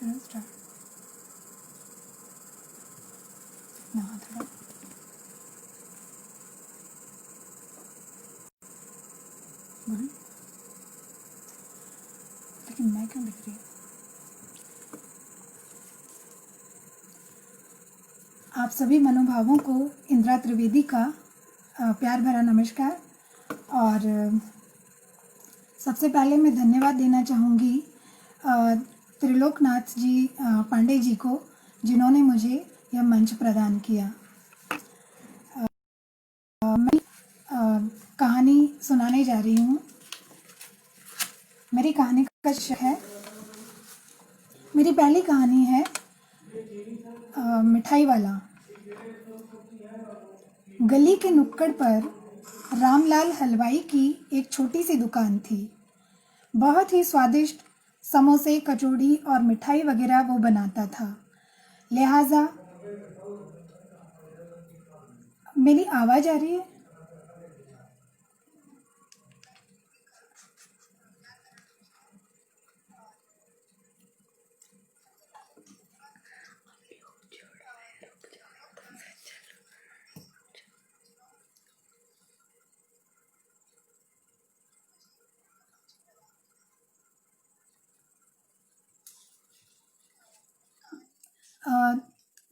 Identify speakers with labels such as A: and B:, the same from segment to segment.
A: करो स्टार्ट ना थोड़ा बोलो, लेकिन मैं क्यों लिख रही हूँ? आप सभी मनोभावों को इंदिरा त्रिवेदी का प्यार भरा नमस्कार। और सबसे पहले मैं धन्यवाद देना चाहूँगी त्रिलोकनाथ जी पांडे जी को, जिन्होंने मुझे यह मंच प्रदान किया। मैं कहानी सुनाने जा रही हूँ। मेरी कहानी का शीर्षक है, मेरी पहली कहानी है मिठाई वाला। गली के नुक्कड़ पर रामलाल हलवाई की एक छोटी सी दुकान थी। बहुत ही स्वादिष्ट समोसे, कचौड़ी और मिठाई वगैरह वो बनाता था। लिहाजा मेरी आवाज़ आ रही है?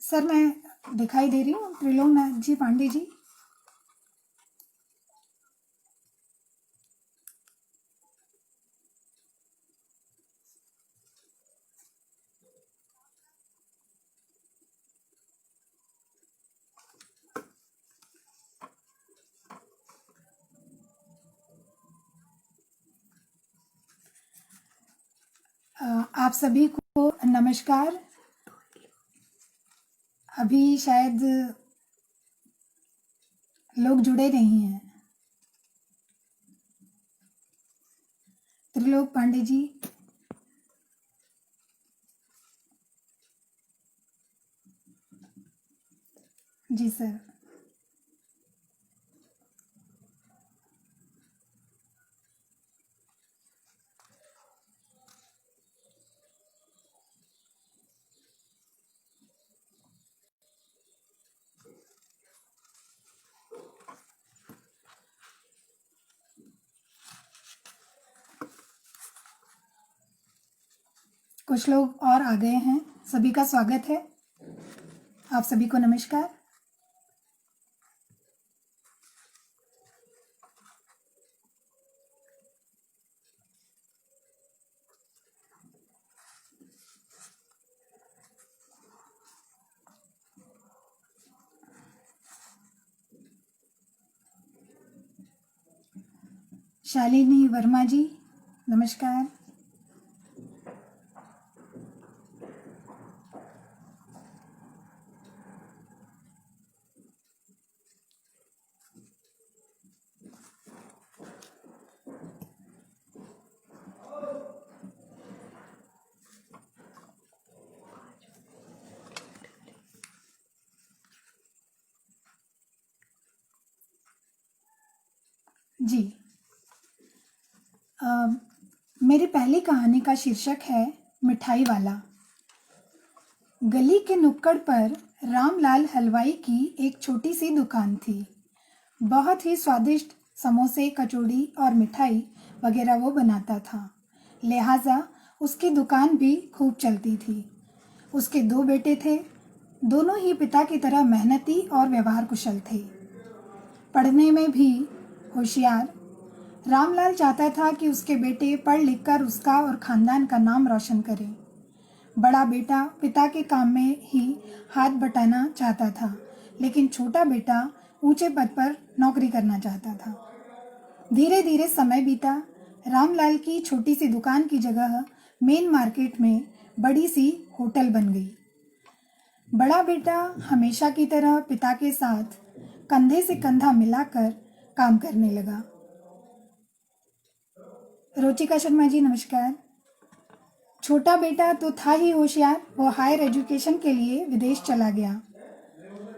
A: सर, मैं दिखाई दे रही हूँ त्रिलोकनाथ जी पांडे जी? आप सभी को नमस्कार। अभी शायद लोग जुड़े नहीं हैं। त्रिलोक पांडे जी, जी सर। कुछ लोग और आ गए हैं, सभी का स्वागत है। आप सभी को नमस्कार। शालिनी वर्मा जी, नमस्कार। जी, मेरी पहली कहानी का शीर्षक है मिठाई वाला। गली के नुक्कड़ पर रामलाल हलवाई की एक छोटी सी दुकान थी। बहुत ही स्वादिष्ट समोसे, कचौड़ी और मिठाई वगैरह वो बनाता था। लिहाजा उसकी दुकान भी खूब चलती थी। उसके दो बेटे थे, दोनों ही पिता की तरह मेहनती और व्यवहार कुशल थे, पढ़ने में भी होशियार। रामलाल चाहता था कि उसके बेटे पढ़ लिख कर उसका और खानदान का नाम रोशन करें। बड़ा बेटा पिता के काम में ही हाथ बटाना चाहता था, लेकिन छोटा बेटा ऊंचे पद पर नौकरी करना चाहता था। धीरे धीरे समय बीता। रामलाल की छोटी सी दुकान की जगह मेन मार्केट में बड़ी सी होटल बन गई। बड़ा बेटा हमेशा की तरह पिता के साथ कंधे से कंधा मिलाकर काम करने लगा। रुचिका शर्मा जी, नमस्कार। छोटा बेटा तो था ही होशियार, वो हायर एजुकेशन के लिए विदेश चला गया।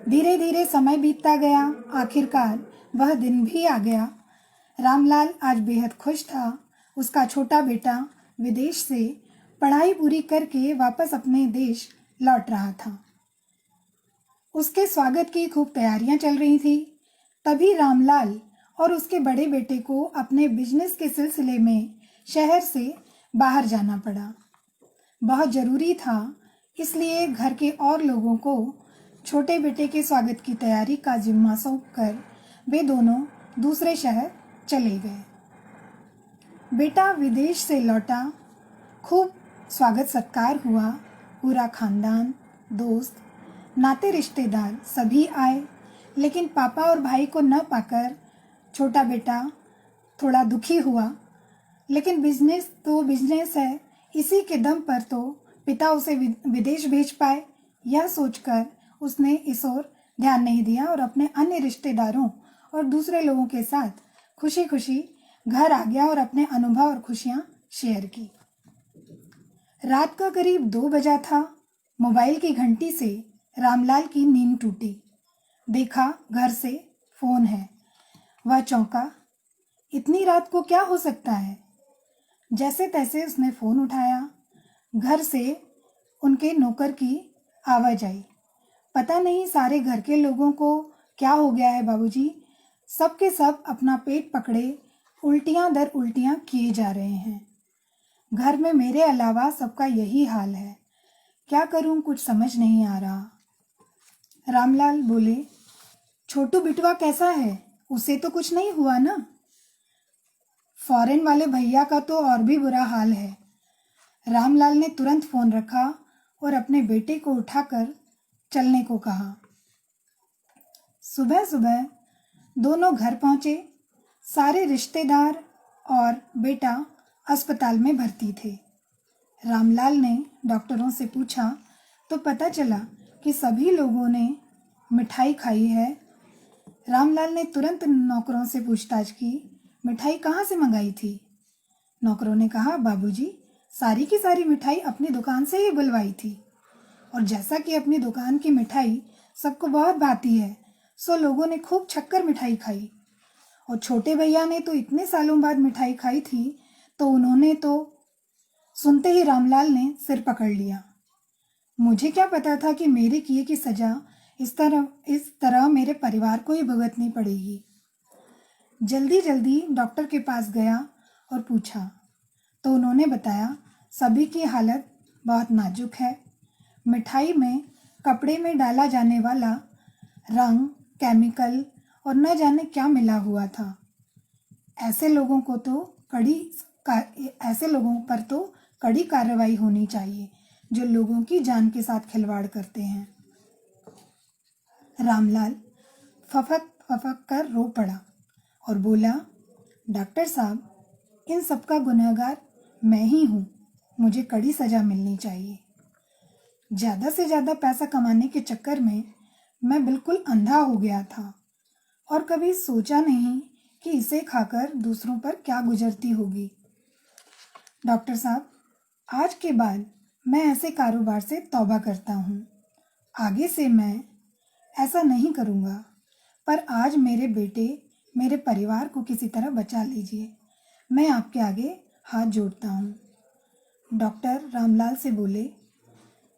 A: धीरे धीरे समय बीतता गया, आखिरकार वह दिन भी आ गया। रामलाल आज बेहद खुश था। उसका छोटा बेटा विदेश से पढ़ाई पूरी करके वापस अपने देश लौट रहा था। उसके स्वागत की खूब तैयारियां चल रही थी। तभी रामलाल और उसके बड़े बेटे को अपने बिजनेस के सिलसिले में शहर से बाहर जाना पड़ा। बहुत ज़रूरी था, इसलिए घर के और लोगों को छोटे बेटे के स्वागत की तैयारी का जिम्मा सौंपकर वे दोनों दूसरे शहर चले गए। बेटा विदेश से लौटा, खूब स्वागत सत्कार हुआ। पूरा खानदान, दोस्त, नाते रिश्तेदार सभी आए, लेकिन पापा और भाई को न पाकर छोटा बेटा थोड़ा दुखी हुआ। लेकिन बिजनेस तो बिजनेस है, इसी के दम पर तो पिता उसे विदेश भेज पाए, यह सोचकर उसने इस ओर ध्यान नहीं दिया और अपने अन्य रिश्तेदारों और दूसरे लोगों के साथ खुशी खुशी घर आ गया और अपने अनुभव और खुशियाँ शेयर की। रात का करीब 2 बजा था। मोबाइल की घंटी से रामलाल की नींद टूटी। देखा घर से फ़ोन है। वह चौंका, इतनी रात को क्या हो सकता है। जैसे तैसे उसने फ़ोन उठाया। घर से उनके नौकर की आवाज़ आई, पता नहीं सारे घर के लोगों को क्या हो गया है बाबूजी, सब के सब अपना पेट पकड़े उल्टियाँ दर उल्टियाँ किए जा रहे हैं। घर में मेरे अलावा सबका यही हाल है, क्या करूं कुछ समझ नहीं आ रहा। रामलाल बोले, छोटू बिटवा कैसा है, उसे तो कुछ नहीं हुआ ना। फॉरेन वाले भैया का तो और भी बुरा हाल है। रामलाल ने तुरंत फ़ोन रखा और अपने बेटे को उठाकर चलने को कहा। सुबह सुबह दोनों घर पहुँचे। सारे रिश्तेदार और बेटा अस्पताल में भर्ती थे। रामलाल ने डॉक्टरों से पूछा तो पता चला कि सभी लोगों ने मिठाई खाई है। रामलाल ने तुरंत नौकरों से पूछताछ की, मिठाई कहाँ से मंगाई थी। नौकरों ने कहा, बाबूजी सारी की सारी मिठाई अपनी दुकान से ही बुलवाई थी, और जैसा कि अपनी दुकान की मिठाई सबको बहुत भाती है, सो लोगों ने खूब छक्कर मिठाई खाई। और छोटे भैया ने तो इतने सालों बाद मिठाई खाई थी, तो उन्होंने तो। सुनते ही रामलाल ने सिर पकड़ लिया। मुझे क्या पता था कि मेरे किए की सज़ा इस तरह मेरे परिवार को ही भुगतनी पड़ेगी। जल्दी जल्दी डॉक्टर के पास गया और पूछा, तो उन्होंने बताया सभी की हालत बहुत नाजुक है। मिठाई में कपड़े में डाला जाने वाला रंग, केमिकल और न जाने क्या मिला हुआ था। ऐसे लोगों पर तो कड़ी कार्रवाई होनी चाहिए जो लोगों की जान के साथ खिलवाड़ करते हैं। रामलाल फफक फफक कर रो पड़ा और बोला, डॉक्टर साहब इन सब का गुनहगार मैं ही हूँ, मुझे कड़ी सज़ा मिलनी चाहिए। ज़्यादा से ज़्यादा पैसा कमाने के चक्कर में मैं बिल्कुल अंधा हो गया था और कभी सोचा नहीं कि इसे खाकर दूसरों पर क्या गुजरती होगी। डॉक्टर साहब, आज के बाद मैं ऐसे कारोबार से तौबा करता हूँ। आगे से मैं ऐसा नहीं करूँगा, पर आज मेरे बेटे, मेरे परिवार को किसी तरह बचा लीजिए। मैं आपके आगे हाथ जोड़ता हूँ। डॉक्टर रामलाल से बोले,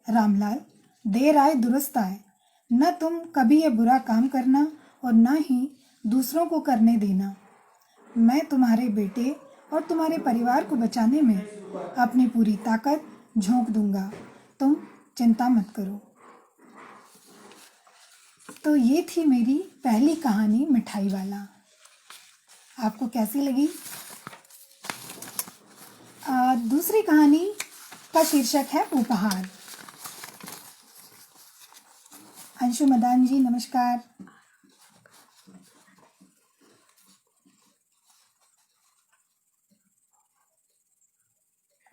A: रामलाल, देर आए दुरुस्त आए। न तुम कभी ये बुरा काम करना और न ही दूसरों को करने देना। मैं तुम्हारे बेटे और तुम्हारे परिवार को बचाने में अपनी पूरी ताकत झोंक दूंगा, तुम चिंता मत करो। तो ये थी मेरी पहली कहानी मिठाई वाला। आपको कैसी लगी? दूसरी कहानी का शीर्षक है उपहार। अंशु मदान जी नमस्कार।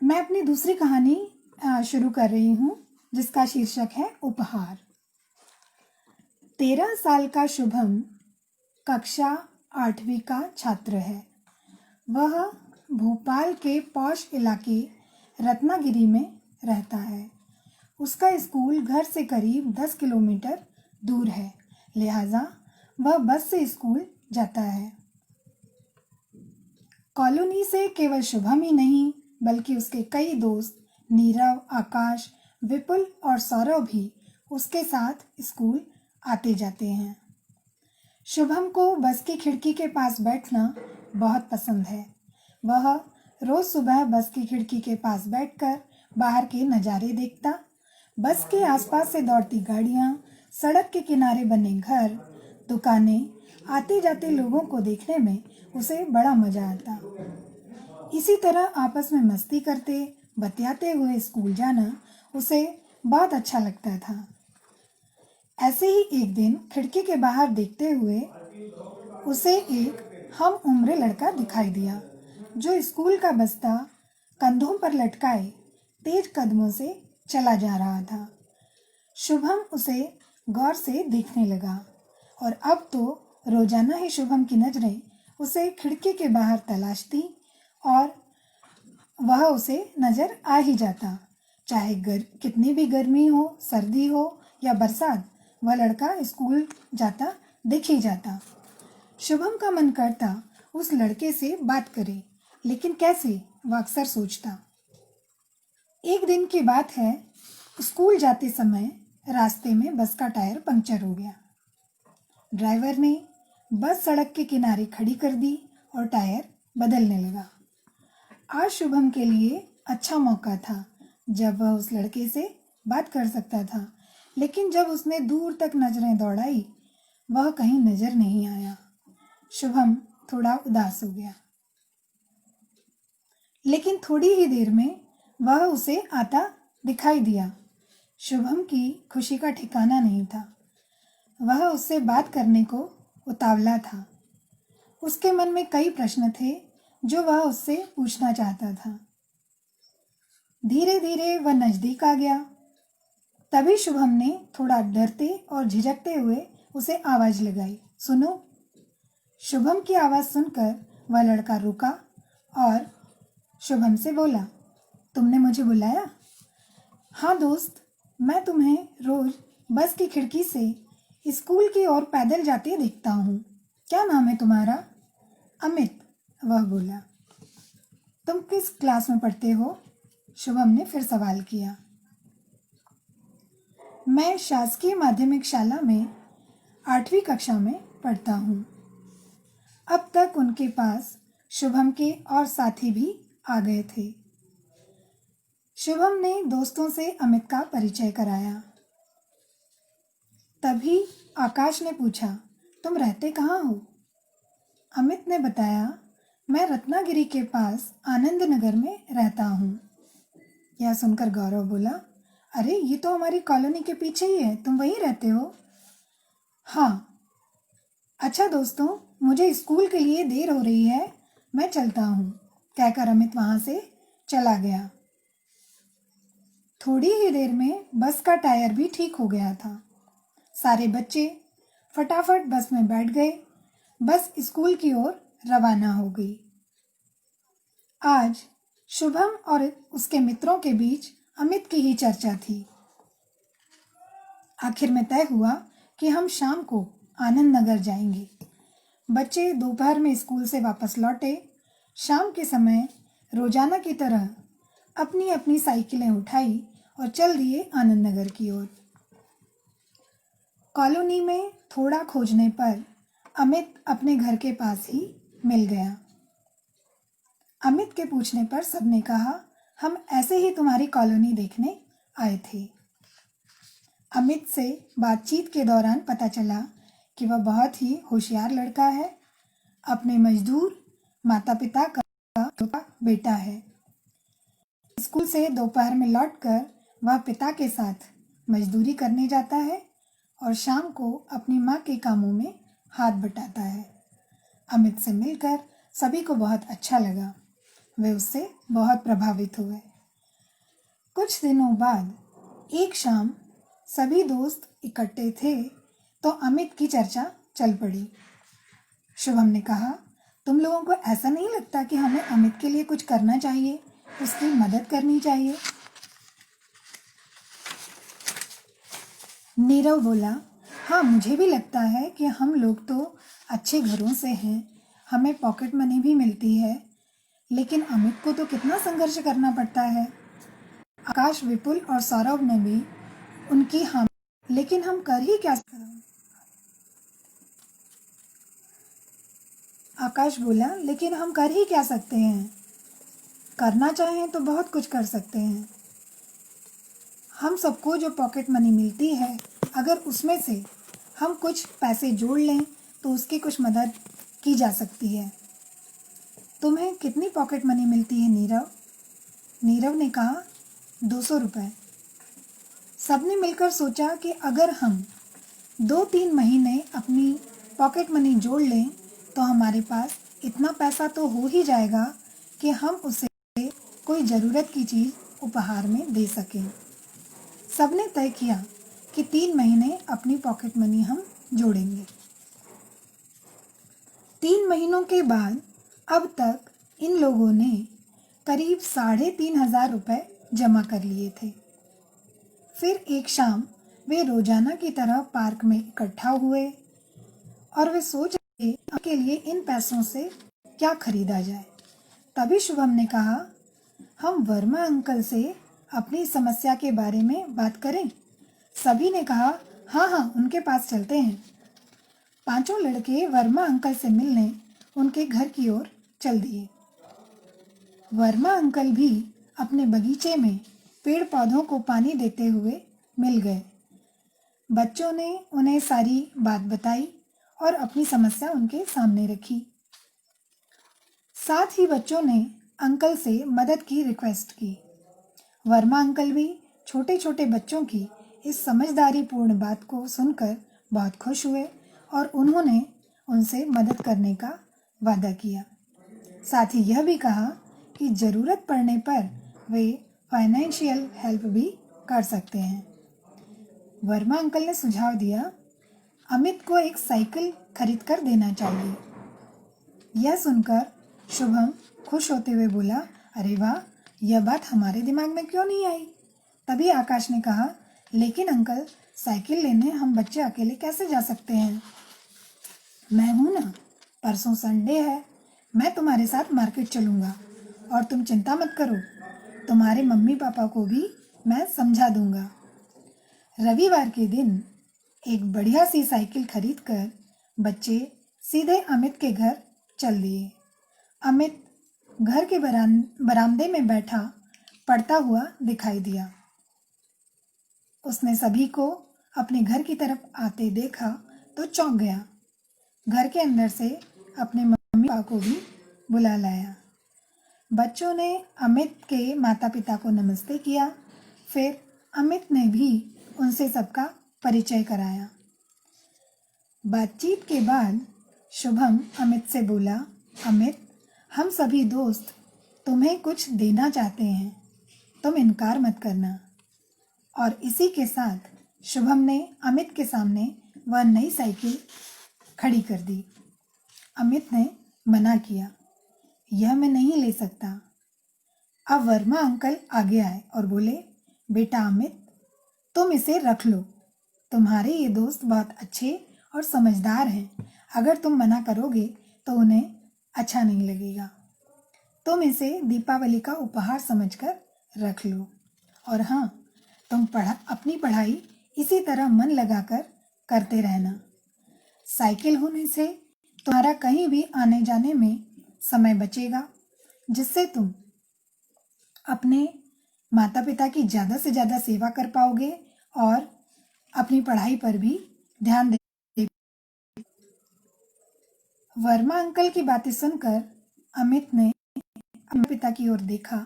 A: मैं अपनी दूसरी कहानी शुरू कर रही हूँ जिसका शीर्षक है उपहार। 13 साल का शुभम कक्षा 8वीं का छात्र है। वह भोपाल के पॉश इलाके रत्नागिरी में रहता है। उसका स्कूल घर से करीब 10 किलोमीटर दूर है, लिहाजा वह बस से स्कूल जाता है। कॉलोनी से केवल शुभम ही नहीं बल्कि उसके कई दोस्त नीरव, आकाश, विपुल और सौरव भी उसके साथ स्कूल आते जाते हैं। शुभम को बस की खिड़की के पास बैठना बहुत पसंद है। वह रोज सुबह बस की खिड़की के पास बैठकर बाहर के नज़ारे देखता। बस के आसपास से दौड़ती गाड़ियाँ, सड़क के किनारे बने घर, दुकानें, आते जाते लोगों को देखने में उसे बड़ा मजा आता। इसी तरह आपस में मस्ती करते बतियाते हुए स्कूल जाना उसे बहुत अच्छा लगता था। ऐसे ही एक दिन खिड़की के बाहर देखते हुए उसे एक हम उम्र लड़का दिखाई दिया जो स्कूल का बस्ता कंधों पर लटकाए तेज कदमों से चला जा रहा था। शुभम उसे गौर से देखने लगा और अब तो रोजाना ही शुभम की नजरें उसे खिड़की के बाहर तलाशती और वह उसे नजर आ ही जाता। चाहे कितनी भी गर्मी हो, सर्दी हो या बरसात, वह लड़का स्कूल जाता दिख ही जाता। शुभम का मन करता उस लड़के से बात करे, लेकिन कैसे, वह अक्सर सोचता। एक दिन की बात है, स्कूल जाते समय रास्ते में बस का टायर पंक्चर हो गया। ड्राइवर ने बस सड़क के किनारे खड़ी कर दी और टायर बदलने लगा। आज शुभम के लिए अच्छा मौका था जब वह उस लड़के से बात कर सकता था, लेकिन जब उसने दूर तक नजरें दौड़ाई, वह कहीं नजर नहीं आया। शुभम थोड़ा उदास हो गया, लेकिन थोड़ी ही देर में वह उसे आता दिखाई दिया। शुभम की खुशी का ठिकाना नहीं था। वह उससे बात करने को उतावला था। उसके मन में कई प्रश्न थे जो वह उससे पूछना चाहता था। धीरे धीरे वह नजदीक आ गया। तभी शुभम ने थोड़ा डरते और झिझकते हुए उसे आवाज लगाई, सुनो। शुभम की आवाज सुनकर वह लड़का रुका और शुभम से बोला, तुमने मुझे बुलाया? हाँ दोस्त, मैं तुम्हें रोज बस की खिड़की से स्कूल की ओर पैदल जाते देखता हूँ। क्या नाम है तुम्हारा? अमित, वह बोला। तुम किस क्लास में पढ़ते हो? शुभम ने फिर सवाल किया। मैं शासकीय माध्यमिक शाला में 8वीं कक्षा में पढ़ता हूँ। अब तक उनके पास शुभम के और साथी भी आ गए थे। शुभम ने दोस्तों से अमित का परिचय कराया। तभी आकाश ने पूछा, तुम रहते कहाँ हो? अमित ने बताया, मैं रत्नागिरी के पास आनंद नगर में रहता हूँ। यह सुनकर गौरव बोला, अरे ये तो हमारी कॉलोनी के पीछे ही है, तुम वहीं रहते हो? हाँ। अच्छा दोस्तों, मुझे स्कूल के लिए देर हो रही है, मैं चलता हूँ, कहकर अमित वहाँ से चला गया। थोड़ी ही देर में बस का टायर भी ठीक हो गया था। सारे बच्चे फटाफट बस में बैठ गए। बस स्कूल की ओर रवाना हो गई। आज शुभम और उसके मित्रों के बीच अमित की ही चर्चा थी। आखिर में तय हुआ कि हम शाम को आनंद नगर जाएंगे। बच्चे दोपहर में स्कूल से वापस लौटे। शाम के समय रोजाना की तरह अपनी अपनी साइकिलें उठाई और चल दिए आनंद नगर की ओर। कॉलोनी में थोड़ा खोजने पर अमित अपने घर के पास ही मिल गया। अमित के पूछने पर सबने कहा, हम ऐसे ही तुम्हारी कॉलोनी देखने आए थे। अमित से बातचीत के दौरान पता चला कि वह बहुत ही होशियार लड़का है। अपने मजदूर माता पिता का बेटा है। स्कूल से दोपहर में लौटकर वह पिता के साथ मजदूरी करने जाता है और शाम को अपनी माँ के कामों में हाथ बटाता है। अमित से मिलकर सभी को बहुत अच्छा लगा। वे उससे बहुत प्रभावित हुए। कुछ दिनों बाद एक शाम सभी दोस्त इकट्ठे थे तो अमित की चर्चा चल पड़ी। शुभम ने कहा, तुम लोगों को ऐसा नहीं लगता कि हमें अमित के लिए कुछ करना चाहिए, उसकी मदद करनी चाहिए? नीरव बोला, हाँ मुझे भी लगता है कि हम लोग तो अच्छे घरों से हैं, हमें पॉकेट मनी भी मिलती है, लेकिन अमित को तो कितना संघर्ष करना पड़ता है। आकाश, विपुल और सौरभ ने भी उनकी हम, लेकिन हम कर ही क्या सकते हैं? आकाश बोला, लेकिन हम कर ही क्या सकते हैं? करना चाहें तो बहुत कुछ कर सकते हैं। हम सबको जो पॉकेट मनी मिलती है, अगर उसमें से हम कुछ पैसे जोड़ लें तो उसकी कुछ मदद की जा सकती है। तुम्हें कितनी पॉकेट मनी मिलती है नीरव? नीरव ने कहा, 200 रुपये। सबने मिलकर सोचा कि अगर हम 2-3 महीने अपनी पॉकेट मनी जोड़ लें तो हमारे पास इतना पैसा तो हो ही जाएगा कि हम उसे कोई ज़रूरत की चीज़ उपहार में दे सकें। सबने तय किया कि 3 महीने अपनी पॉकेट मनी हम जोड़ेंगे। 3 महीनों के बाद अब तक इन लोगों ने करीब 3,500 रुपये जमा कर लिए थे। फिर एक शाम वे रोजाना की तरह पार्क में इकट्ठा हुए और वे सोच रहे के लिए इन पैसों से क्या खरीदा जाए। तभी शुभम ने कहा, हम वर्मा अंकल से अपनी समस्या के बारे में बात करें। सभी ने कहा, हाँ हाँ, उनके पास चलते हैं। पांचों लड़के वर्मा अंकल से मिलने उनके घर की ओर चल दिए। वर्मा अंकल भी अपने बगीचे में पेड़ पौधों को पानी देते हुए मिल गए। बच्चों ने उन्हें सारी बात बताई और अपनी समस्या उनके सामने रखी। साथ ही बच्चों ने अंकल से मदद की रिक्वेस्ट की। वर्मा अंकल भी छोटे छोटे बच्चों की इस समझदारीपूर्ण बात को सुनकर बहुत खुश हुए और उन्होंने उनसे मदद करने का वादा किया। साथ ही यह भी कहा कि ज़रूरत पड़ने पर वे फाइनेंशियल हेल्प भी कर सकते हैं। वर्मा अंकल ने सुझाव दिया, अमित को एक साइकिल खरीद कर देना चाहिए। यह सुनकर शुभम खुश होते हुए बोला, अरे वाह, यह बात हमारे दिमाग में क्यों नहीं आई? तभी आकाश ने कहा, लेकिन अंकल, साइकिल लेने हम बच्चे अकेले कैसे जा सकते हैं? मैं हूं ना, परसों संडे है, मैं तुम्हारे साथ मार्केट चलूँगा और तुम चिंता मत करो, तुम्हारे मम्मी पापा को भी मैं समझा दूँगा। रविवार के दिन एक बढ़िया सी साइकिल खरीदकर बच्चे सीधे अमित के घर चल दिए। अमित घर के बरामदे में बैठा पढ़ता हुआ दिखाई दिया। उसने सभी को अपने घर की तरफ आते देखा तो चौंक गया। घर के अंदर से अपने मम्मी पापा को भी बुला लाया। बच्चों ने अमित के माता पिता को नमस्ते किया। फिर अमित ने भी उनसे सबका परिचय कराया। बातचीत के बाद शुभम अमित से बोला, अमित, हम सभी दोस्त तुम्हें कुछ देना चाहते हैं, तुम इनकार मत करना। और इसी के साथ शुभम ने अमित के सामने वह नई साइकिल खड़ी कर दी। अमित ने मना किया, यह मैं नहीं ले सकता। अब वर्मा अंकल आगे आए और बोले, बेटा अमित, तुम इसे रख लो, तुम्हारे ये दोस्त बहुत अच्छे और समझदार हैं। अगर तुम मना करोगे तो उन्हें अच्छा नहीं लगेगा। तुम इसे दीपावली का उपहार समझकर रख लो। और हाँ, तुम अपनी पढ़ाई इसी तरह मन लगाकर करते रहना। साइकिल होने से तुम्हारा कहीं भी आने जाने में समय बचेगा, जिससे तुम अपने माता पिता की ज़्यादा से ज़्यादा सेवा कर पाओगे और अपनी पढ़ाई पर भी ध्यान दे। वर्मा अंकल की बातें सुनकर अमित ने अपने पिता की ओर देखा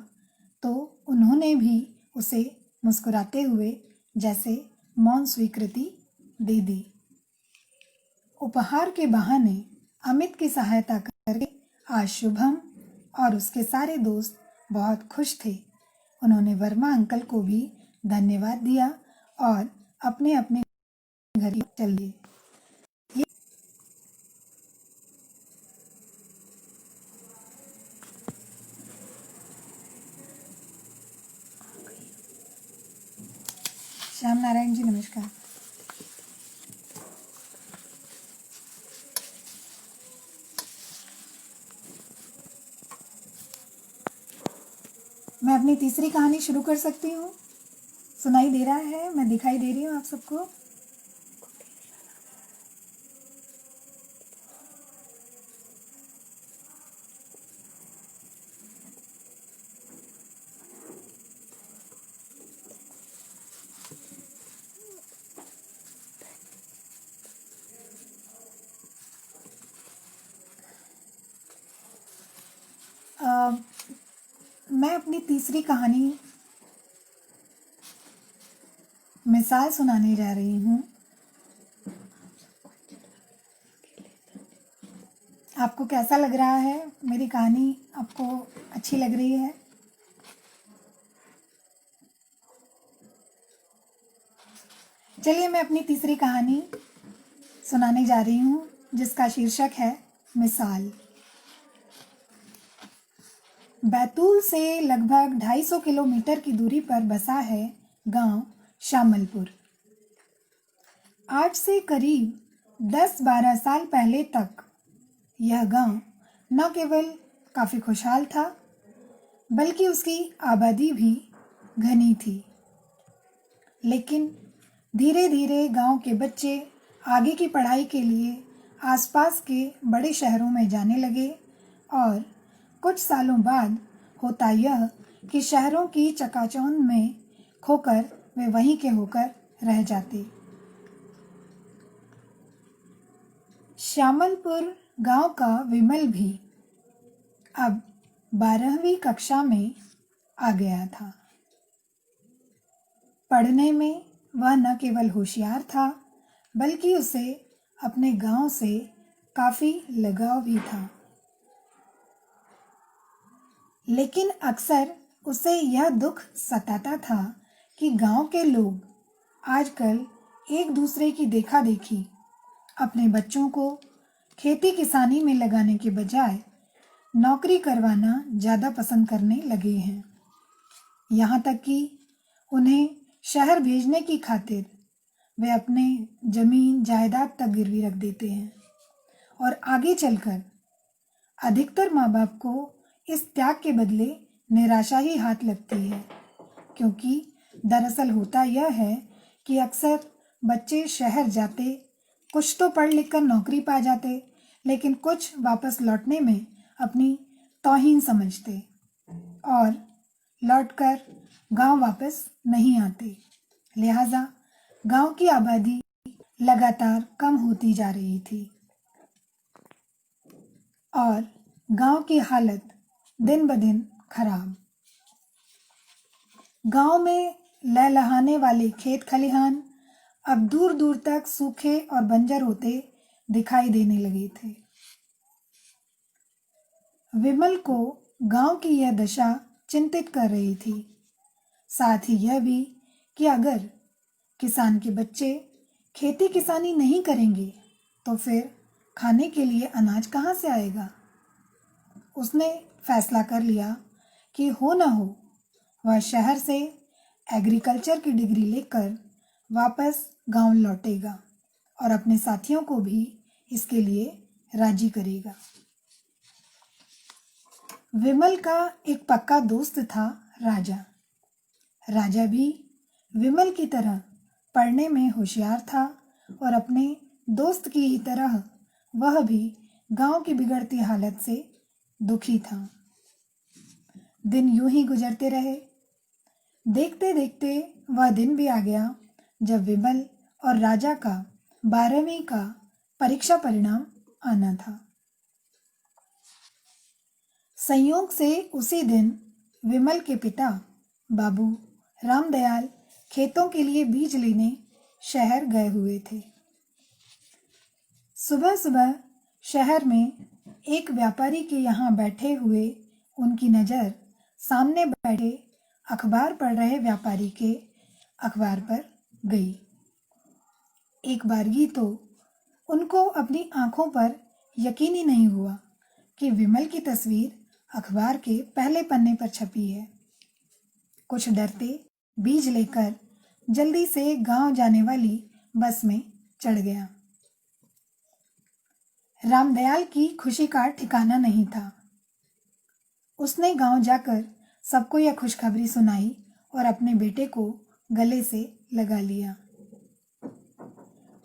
A: तो उन्होंने भी उसे मुस्कुराते हुए जैसे मौन स्वीकृति दे दी। उपहार के बहाने अमित की सहायता करके आज शुभम और उसके सारे दोस्त बहुत खुश थे। उन्होंने वर्मा अंकल को भी धन्यवाद दिया और अपने अपने घर चल दिए। श्याम नारायण जी, नमस्कार। मैं अपनी तीसरी कहानी शुरू कर सकती हूँ? सुनाई दे रहा है? मैं दिखाई दे रही हूँ आप सबको? मैं अपनी तीसरी कहानी मिसाल सुनाने जा रही हूँ। आपको कैसा लग रहा है? मेरी कहानी आपको अच्छी लग रही है? चलिए मैं अपनी तीसरी कहानी सुनाने जा रही हूँ, जिसका शीर्षक है मिसाल। बैतूल से लगभग 250 किलोमीटर की दूरी पर बसा है गांव शामलपुर। आज से करीब 10-12 साल पहले तक यह गांव न केवल काफ़ी खुशहाल था, बल्कि उसकी आबादी भी घनी थी। लेकिन धीरे धीरे गांव के बच्चे आगे की पढ़ाई के लिए आसपास के बड़े शहरों में जाने लगे और कुछ सालों बाद होता यह कि शहरों की चकाचौंध में खोकर वे वहीं के होकर रह जाते। श्यामलपुर गांव का विमल भी अब 12वीं कक्षा में आ गया था। पढ़ने में वह न केवल होशियार था, बल्कि उसे अपने गांव से काफ़ी लगाव भी था। लेकिन अक्सर उसे यह दुख सताता था कि गांव के लोग आजकल एक दूसरे की देखा देखी अपने बच्चों को खेती किसानी में लगाने के बजाय नौकरी करवाना ज़्यादा पसंद करने लगे हैं। यहाँ तक कि उन्हें शहर भेजने की खातिर वे अपने जमीन जायदाद तक गिरवी रख देते हैं और आगे चलकर अधिकतर माँ बाप को इस त्याग के बदले निराशा ही हाथ लगती है, क्योंकि दरअसल होता यह है कि अक्सर बच्चे शहर जाते, कुछ तो पढ़ लिख कर नौकरी पा जाते, लेकिन कुछ वापस लौटने में अपनी तौहीन समझते और लौटकर गांव वापस नहीं आते। लिहाजा गांव की आबादी लगातार कम होती जा रही थी और गांव की हालत दिन ब दिन खराब। गांव में लहलहाने वाले खेत खलिहान अब दूर दूर तक सूखे और बंजर होते दिखाई देने लगे थे। विमल को गांव की यह दशा चिंतित कर रही थी। साथ ही यह भी कि अगर किसान के बच्चे खेती किसानी नहीं करेंगे तो फिर खाने के लिए अनाज कहाँ से आएगा। उसने फैसला कर लिया कि हो न हो वह शहर से एग्रीकल्चर की डिग्री लेकर वापस गांव लौटेगा और अपने साथियों को भी इसके लिए राजी करेगा। विमल का एक पक्का दोस्त था राजा। राजा भी विमल की तरह पढ़ने में होशियार था और अपने दोस्त की ही तरह वह भी गांव की बिगड़ती हालत से दुखी था। दिन यूं ही गुजरते रहे। देखते देखते वह दिन भी आ गया जब विमल और राजा का 12वीं का परीक्षा परिणाम आना था। संयोग से उसी दिन विमल के पिता बाबू रामदयाल खेतों के लिए बीज लेने शहर गए हुए थे। सुबह सुबह शहर में एक व्यापारी के यहाँ बैठे हुए उनकी नज़र सामने बैठे अखबार पढ़ रहे व्यापारी के अखबार पर गई। एक बारगी तो उनको अपनी आंखों पर यकीन ही नहीं हुआ कि विमल की तस्वीर अखबार के पहले पन्ने पर छपी है। कुछ डरते बीज लेकर जल्दी से गांव जाने वाली बस में चढ़ गया। रामदयाल की खुशी का ठिकाना नहीं था। उसने गांव जाकर सबको यह खुशखबरी सुनाई और अपने बेटे को गले से लगा लिया।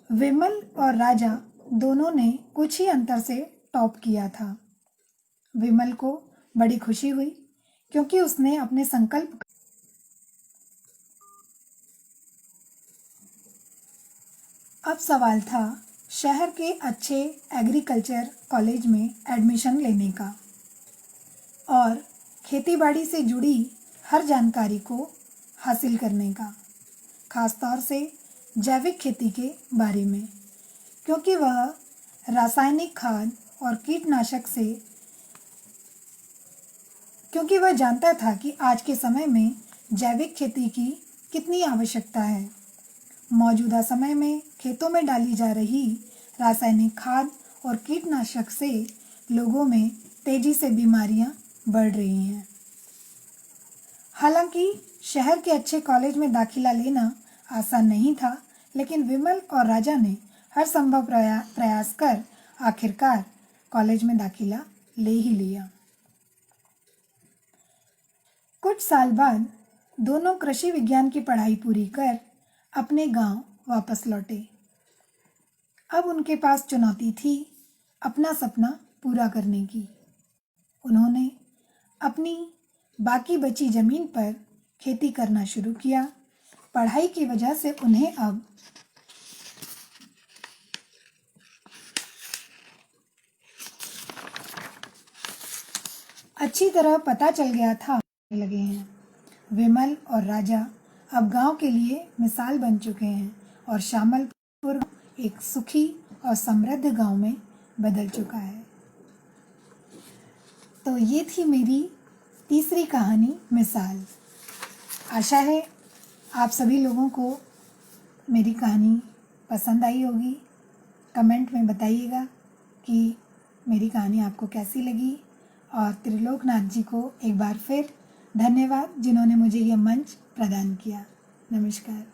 A: विमल और राजा दोनों ने कुछ ही अंतर से टॉप किया था। विमल को बड़ी खुशी हुई क्योंकि उसने अपने संकल्प। अब सवाल था शहर के अच्छे एग्रीकल्चर कॉलेज में एडमिशन लेने का और खेतीबाड़ी से जुड़ी हर जानकारी को हासिल करने का, खासतौर से जैविक खेती के बारे में, क्योंकि वह रासायनिक खाद और कीटनाशक से क्योंकि वह जानता था कि आज के समय में जैविक खेती की कितनी आवश्यकता है। मौजूदा समय में खेतों में डाली जा रही रासायनिक खाद और कीटनाशक से लोगों में तेजी से बीमारियां बढ़ रही हैं। हालांकि शहर के अच्छे कॉलेज में दाखिला लेना आसान नहीं था, लेकिन विमल और राजा ने हर संभव प्रयास कर आखिरकार कॉलेज में दाखिला ले ही लिया। कुछ साल बाद दोनों कृषि विज्ञान की पढ़ाई पूरी कर अपने गांव वापस लौटे। अब उनके पास चुनौती थी अपना सपना पूरा करने की। उन्होंने अपनी बाकी बची जमीन पर खेती करना शुरू किया। पढ़ाई की वजह से उन्हें अब अच्छी तरह पता चल गया था लगे हैं। विमल और राजा अब गांव के लिए मिसाल बन चुके हैं और शामलपुर एक सुखी और समृद्ध गांव में बदल चुका है। तो ये थी मेरी तीसरी कहानी मिसाल। आशा है आप सभी लोगों को मेरी कहानी पसंद आई होगी। कमेंट में बताइएगा कि मेरी कहानी आपको कैसी लगी और त्रिलोकनाथ जी को एक बार फिर धन्यवाद जिन्होंने मुझे यह मंच प्रदान किया। नमस्कार।